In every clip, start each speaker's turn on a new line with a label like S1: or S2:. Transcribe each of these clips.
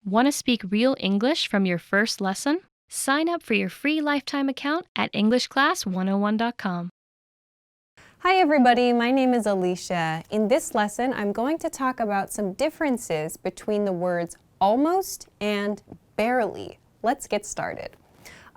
S1: Want to speak real English from your first lesson? Sign up for your free lifetime account at EnglishClass101.com.
S2: Hi everybody, my name is Alicia. In this lesson, I'm going to talk about some differences between the words almost and barely. Let's get started.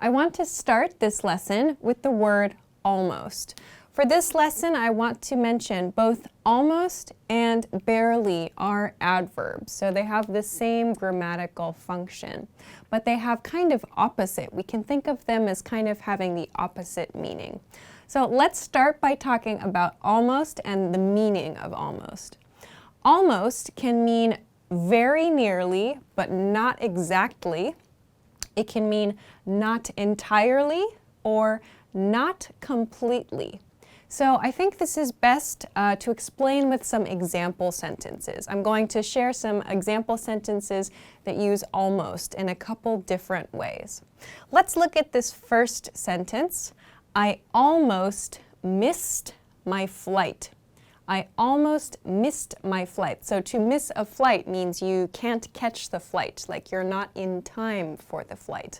S2: I want to start this lesson with the word almost. For this lesson, I want to mention both almost and barely are adverbs. So they have the same grammatical function, but they have kind of opposite. We can think of them as kind of having the opposite meaning. So let's start by talking about almost and the meaning of almost. Almost can mean very nearly, but not exactly. It can mean not entirely or not completely. So I think this is best to explain with some example sentences. I'm going to share some example sentences that use almost in a couple different ways. Let's look at this first sentence. I almost missed my flight. I almost missed my flight. So to miss a flight means you can't catch the flight, like you're not in time for the flight.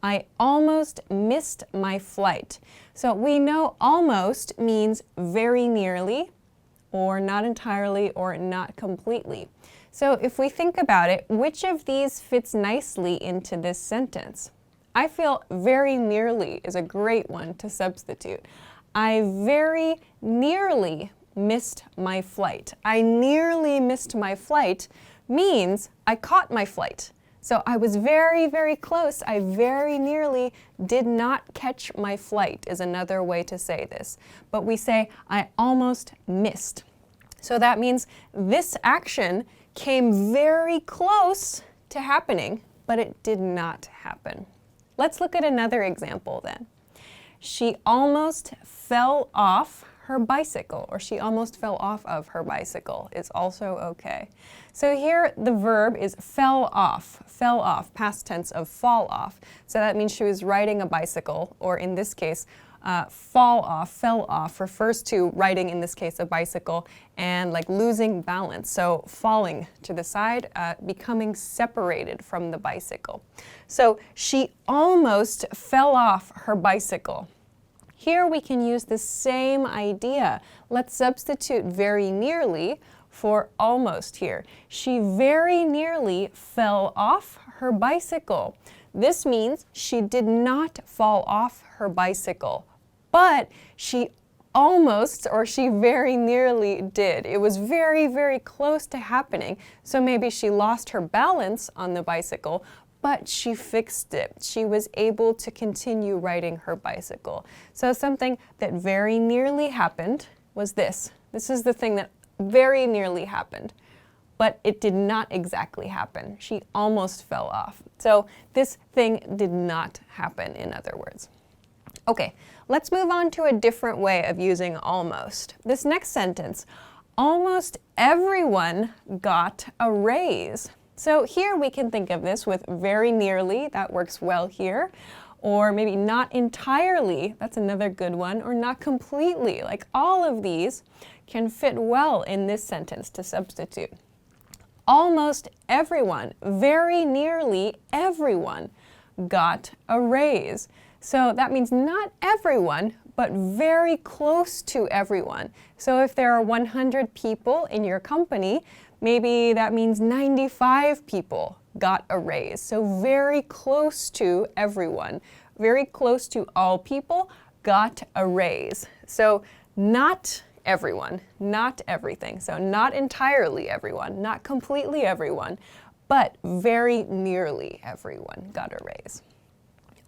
S2: I almost missed my flight. So we know almost means very nearly, or not entirely, or not completely. So if we think about it, which of these fits nicely into this sentence? I feel very nearly is a great one to substitute. I very nearly missed my flight. I nearly missed my flight means I caught my flight. So I was very, very close. I very nearly did not catch my flight is another way to say this. But we say I almost missed. So that means this action came very close to happening, but it did not happen. Let's look at another example then. She almost fell off her bicycle, or she almost fell off of her bicycle is also okay. So here the verb is fell off, past tense of fall off. So that means she was riding a bicycle, or in this case, fall off, fell off refers to riding, in this case, a bicycle and like losing balance. So falling to the side, becoming separated from the bicycle. So she almost fell off her bicycle. Here we can use the same idea. Let's substitute very nearly for almost here. She very nearly fell off her bicycle. This means she did not fall off her bicycle, but she almost, or she very nearly did. It was very, very close to happening. So maybe she lost her balance on the bicycle, but she fixed it. She was able to continue riding her bicycle. So something that very nearly happened was this. This is the thing that very nearly happened, but it did not exactly happen. She almost fell off. So this thing did not happen, in other words. Okay, let's move on to a different way of using almost. This next sentence, almost everyone got a raise. So here we can think of this with very nearly, that works well here, or maybe not entirely, that's another good one, or not completely. Like all of these can fit well in this sentence to substitute. Almost everyone, very nearly everyone got a raise. So that means not everyone, but very close to everyone. So if there are 100 people in your company, maybe that means 95 people got a raise. So very close to everyone, very close to all people got a raise. So not everyone, not everything. So not entirely everyone, not completely everyone, but very nearly everyone got a raise.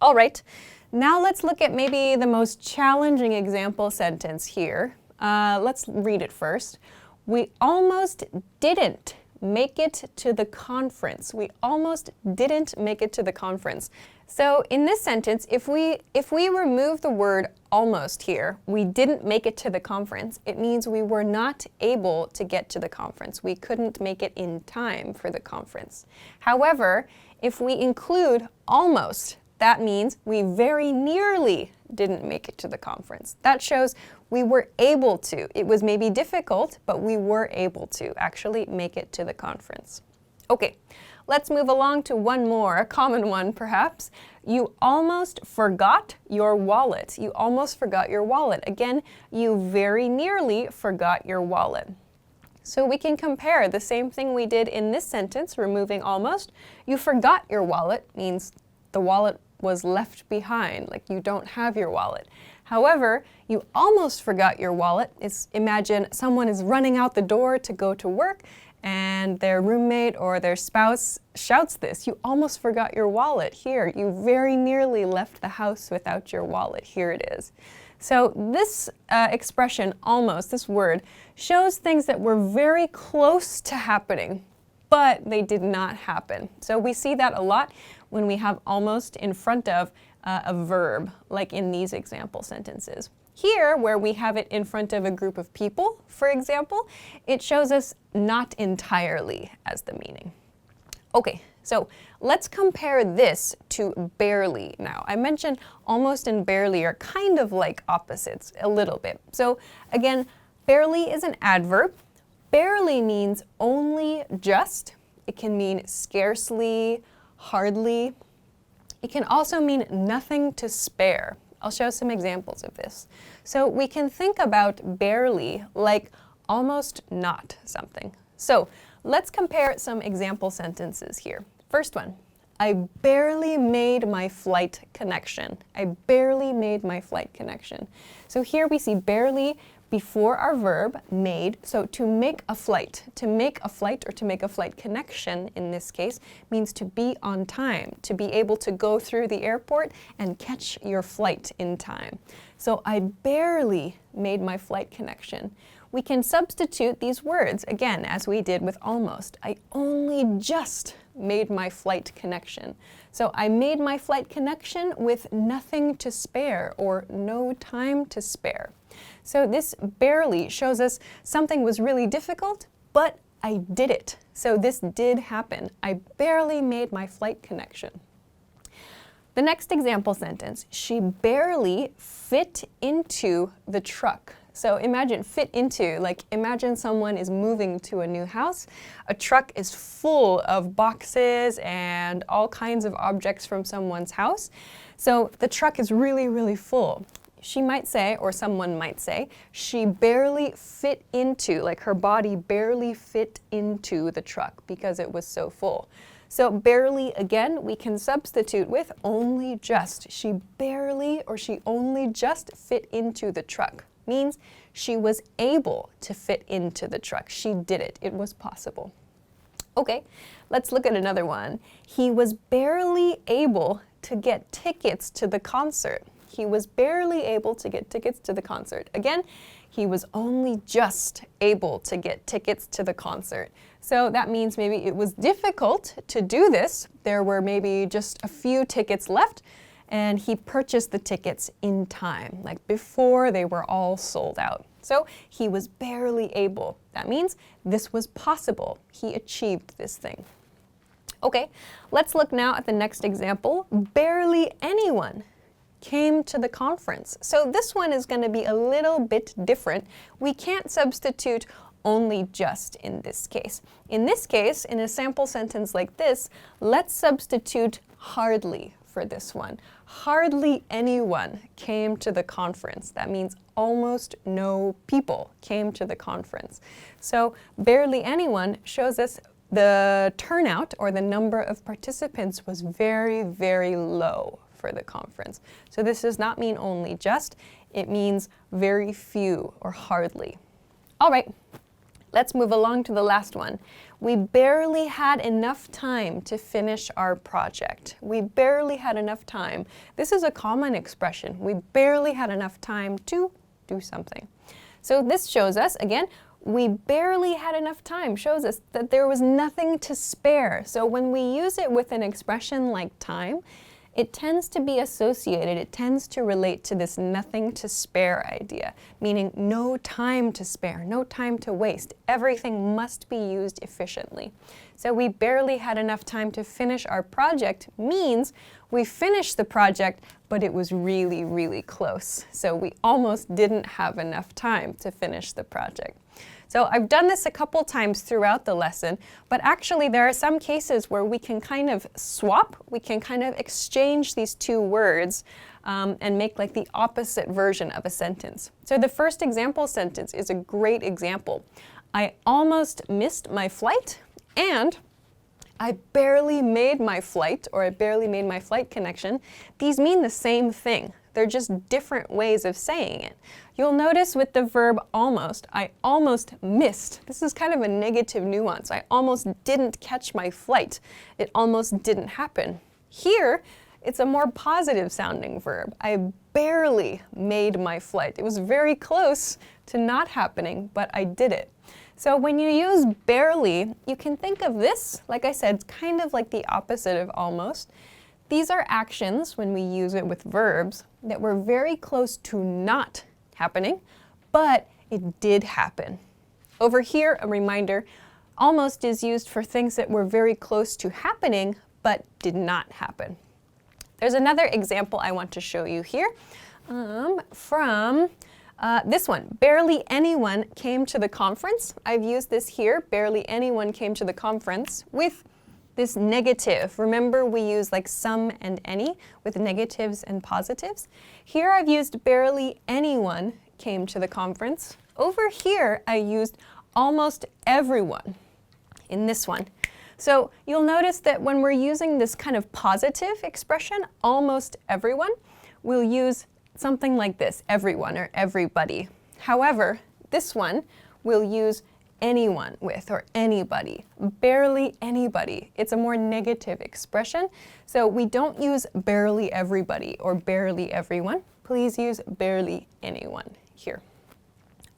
S2: All right, now let's look at maybe the most challenging example sentence here. Let's read it first. We almost didn't make it to the conference. We almost didn't make it to the conference. So in this sentence, if we remove the word almost here, we didn't make it to the conference, it means we were not able to get to the conference. We couldn't make it in time for the conference. However, if we include almost, that means we very nearly didn't make it to the conference. That shows we were able to. It was maybe difficult, but we were able to actually make it to the conference. Okay, Let's move along to one more, a common one perhaps. You almost forgot your wallet. You almost forgot your wallet. Again, you very nearly forgot your wallet. So we can compare the same thing we did in this sentence, removing almost. You forgot your wallet means the wallet was left behind, like you don't have your wallet. However, you almost forgot your wallet is, imagine someone is running out the door to go to work and their roommate or their spouse shouts this, you almost forgot your wallet. Here, you very nearly left the house without your wallet. Here it is. So this expression, almost, this word, shows things that were very close to happening, but they did not happen. So we see that a lot when we have almost in front of a verb, like in these example sentences. Here, where we have it in front of a group of people, for example, it shows us not entirely as the meaning. Okay, so let's compare this to barely now. I mentioned almost and barely are kind of like opposites a little bit. So again, barely is an adverb. Barely means only just. It can mean scarcely, hardly. It can also mean nothing to spare. I'll show some examples of this. So we can think about barely like almost not something. So let's compare some example sentences here. First one, I barely made my flight connection. I barely made my flight connection. So here we see barely before our verb, made. So to make a flight or to make a flight connection in this case means to be on time, to be able to go through the airport and catch your flight in time. So I barely made my flight connection. We can substitute these words again as we did with almost. I only just made my flight connection. So I made my flight connection with nothing to spare or no time to spare. So this barely shows us something was really difficult, but I did it. So this did happen. I barely made my flight connection. The next example sentence, she barely fit into the truck. So imagine fit into, like imagine someone is moving to a new house. A truck is full of boxes and all kinds of objects from someone's house. So the truck is really, really full. She might say, or someone might say, she barely fit into, like her body barely fit into the truck because it was so full. So barely, again, we can substitute with only just. She barely or she only just fit into the truck. Means she was able to fit into the truck. She did it. It was possible. Okay, let's look at another one. He was barely able to get tickets to the concert. He was barely able to get tickets to the concert. Again, he was only just able to get tickets to the concert. So that means maybe it was difficult to do this. There were maybe just a few tickets left, and he purchased the tickets in time, like before they were all sold out. So he was barely able. That means this was possible. He achieved this thing. Okay, let's look now at the next example. Barely anyone came to the conference. So this one is going to be a little bit different. We can't substitute only just in this case. In this case, in a sample sentence like this, let's substitute hardly for this one. Hardly anyone came to the conference. That means almost no people came to the conference. So barely anyone shows us the turnout or the number of participants was very, very low for the conference. So this does not mean only just, it means very few or hardly. All right, let's move along to the last one. We barely had enough time to finish our project. We barely had enough time. This is a common expression. We barely had enough time to do something. So this shows us, again, we barely had enough time, shows us that there was nothing to spare. So when we use it with an expression like time, it tends to be associated, it tends to relate to this nothing to spare idea, meaning no time to spare, no time to waste. Everything must be used efficiently. So we barely had enough time to finish our project means we finished the project, but it was really, really close. So we almost didn't have enough time to finish the project. So I've done this a couple times throughout the lesson, but actually there are some cases where we can kind of swap, we can kind of exchange these two words and make like the opposite version of a sentence. So the first example sentence is a great example. I almost missed my flight, and I barely made my flight, or I barely made my flight connection. These mean the same thing. They're just different ways of saying it. You'll notice with the verb almost, I almost missed. This is kind of a negative nuance. I almost didn't catch my flight. It almost didn't happen. Here, it's a more positive sounding verb. I barely made my flight. It was very close to not happening, but I did it. So when you use barely, you can think of this, like I said, it's kind of like the opposite of almost. These are actions, when we use it with verbs, that were very close to not happening, but it did happen. Over here, a reminder, almost is used for things that were very close to happening, but did not happen. There's another example I want to show you here from this one. Barely anyone came to the conference. I've used this here, barely anyone came to the conference, with this negative. Remember, we use like some and any with negatives and positives. Here I've used barely anyone came to the conference. Over here I used almost everyone in this one. So you'll notice that when we're using this kind of positive expression, almost everyone, we'll use something like this, everyone or everybody. However, this one we'll use anyone with, or anybody, barely anybody. It's a more negative expression, so we don't use barely everybody or barely everyone. Please use barely anyone here.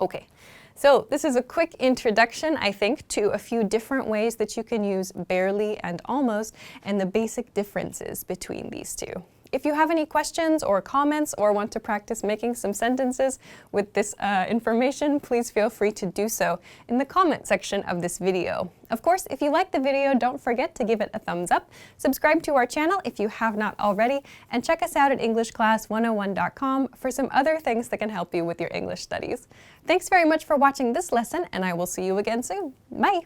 S2: Okay, so this is a quick introduction, I think, to a few different ways that you can use barely and almost, and the basic differences between these two. If you have any questions or comments or want to practice making some sentences with this information, please feel free to do so in the comment section of this video. Of course, if you like the video, don't forget to give it a thumbs up, subscribe to our channel if you have not already, and check us out at EnglishClass101.com for some other things that can help you with your English studies. Thanks very much for watching this lesson, and I will see you again soon. Bye!